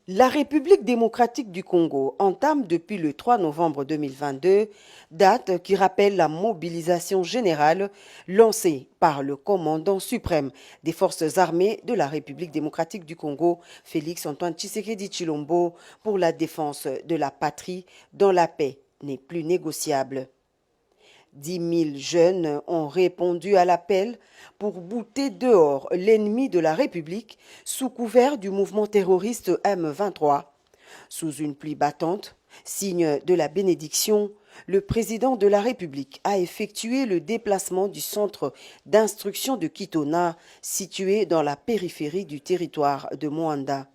La République démocratique du Congo entame depuis le 3 novembre 2022, date qui rappelle la mobilisation générale lancée par le commandant suprême des forces armées de la République démocratique du Congo, Félix-Antoine Tshisekedi Tshilombo, pour la défense de la patrie dont la paix n'est plus négociable. 10 000 jeunes ont répondu à l'appel pour bouter dehors l'ennemi de la République sous couvert du mouvement terroriste M23. Sous une pluie battante, signe de la bénédiction, le président de la République a effectué le déplacement du centre d'instruction de Kitona, situé dans la périphérie du territoire de Moanda.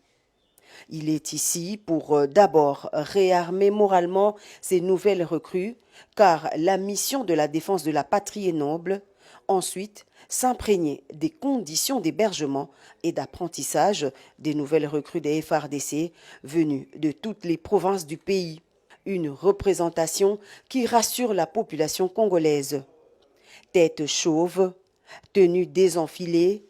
Il est ici pour d'abord réarmer moralement ces nouvelles recrues, car la mission de la défense de la patrie est noble. Ensuite, s'imprégner des conditions d'hébergement et d'apprentissage des nouvelles recrues des FARDC venues de toutes les provinces du pays. Une représentation qui rassure la population congolaise. Tête chauve, tenues désenfilées,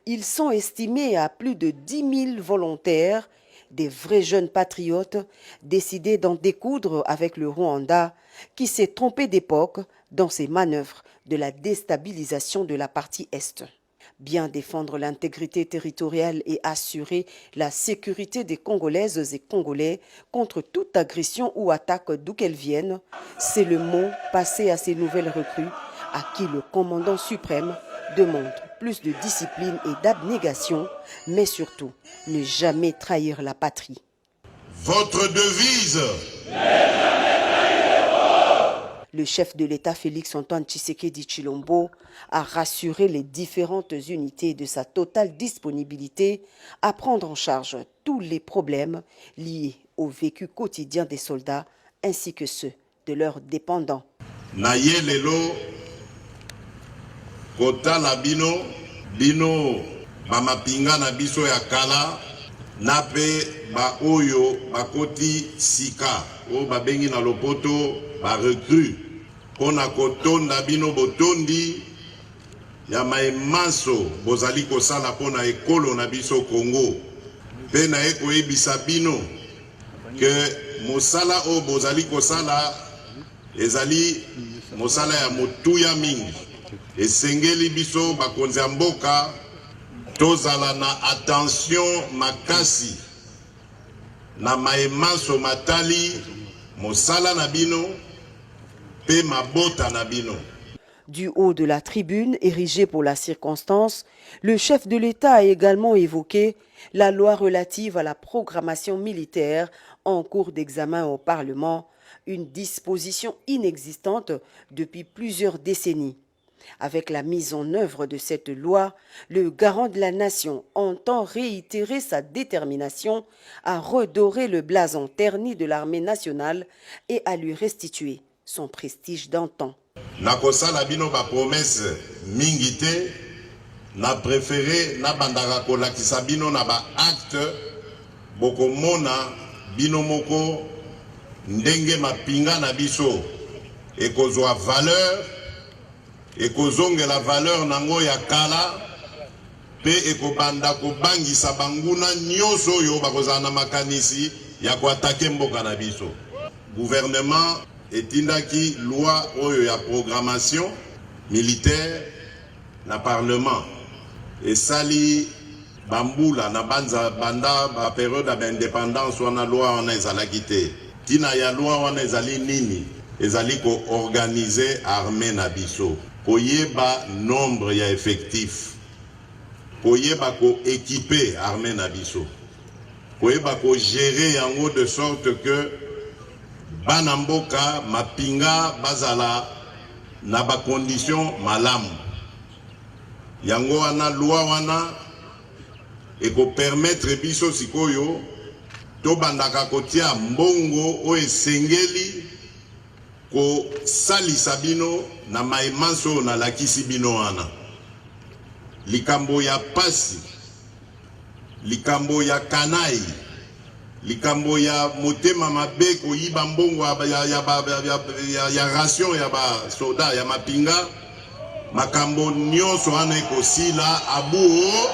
ils sont estimés à plus de 10 000 volontaires, des vrais jeunes patriotes décidés d'en découdre avec le Rwanda qui s'est trompé d'époque dans ses manœuvres de la déstabilisation de la partie Est. Bien défendre l'intégrité territoriale et assurer la sécurité des Congolaises et Congolais contre toute agression ou attaque d'où qu'elle vienne, c'est le mot passé à ces nouvelles recrues à qui le commandant suprême demande plus de discipline et d'abnégation, mais surtout ne jamais trahir la patrie. Votre devise. Le chef de l'État Félix-Antoine Tshisekedi Tshilombo a rassuré les différentes unités de sa totale disponibilité à prendre en charge tous les problèmes liés au vécu quotidien des soldats ainsi que ceux de leurs dépendants. Naye lelo kota la bino bamapinga na biso ya kala na pe ba oyo bakoti sika o babengi na lopoto ba recrue pona kotonda bino botondi ya maemanso bozali kosala pona ekolo na biso Congo pe na ekoyebisa bino ke mosala o bozali kosala ezali mosala ya motuya mingi esengeli biso bakonzi ya mboka tozala na attention makasi na maemanso matali mosala na bino pe mabota na bino. Du haut de la tribune érigée pour la circonstance, le chef de l'État a également évoqué la loi relative à la programmation militaire en cours d'examen au Parlement, une disposition inexistante depuis plusieurs décennies. Avec la mise en œuvre de cette loi, le garant de la nation entend réitérer sa détermination à redorer le blason terni de l'armée nationale et à lui restituer son prestige d'antan. Nakosala bino ba promesse mingi te, na préféré na bandaka kolakisa bino na ba acte bokomona bino moko ndenge mapinga na biso ekozwa valeur ekozonge la valeur nango ya kala pe ekobanda kobangisa banguna nyonso oyo bakozala na makanisi ya koatake mboka na biso. Gouvernement etindaki loi oyo ya programmation militaire na parlement esali bambula na banza banda ba période d'indépendance wana loi wana ezalaki te. Tina ya loi wana ezali nini? Ezali ko organiser armée na biso, koyeba nombre ya effectif, koyeba ko équiper armée na biso, koyeba ko gérer yango de sorte que bana mboka mapinga bazala na ba condition malamu. Yango wana loi wana eko permettre biso sikoyo to bandaka kotia mbongo o esengeli ko salisa bino na maemanso na lakisi bino wana. Likambo ya pasi, likambo ya kanai, likambo ya motema mabe koyiba mbongo ya ration ya ba soda ya mapinga, makambo nyonso wana ekosila abuo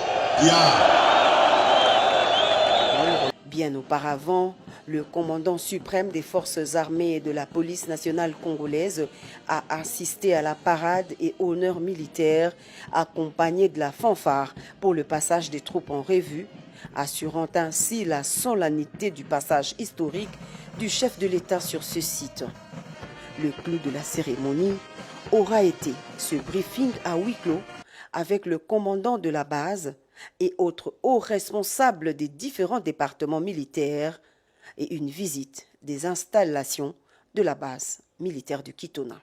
ya. Bien auparavant, le commandant suprême des forces armées et de la police nationale congolaise a assisté à la parade et honneur militaire accompagné de la fanfare pour le passage des troupes en revue, assurant ainsi la solennité du passage historique du chef de l'État sur ce site. Le clou de la cérémonie aura été ce briefing à huis clos avec le commandant de la base et autres hauts responsables des différents départements militaires et une visite des installations de la base militaire de Kitona.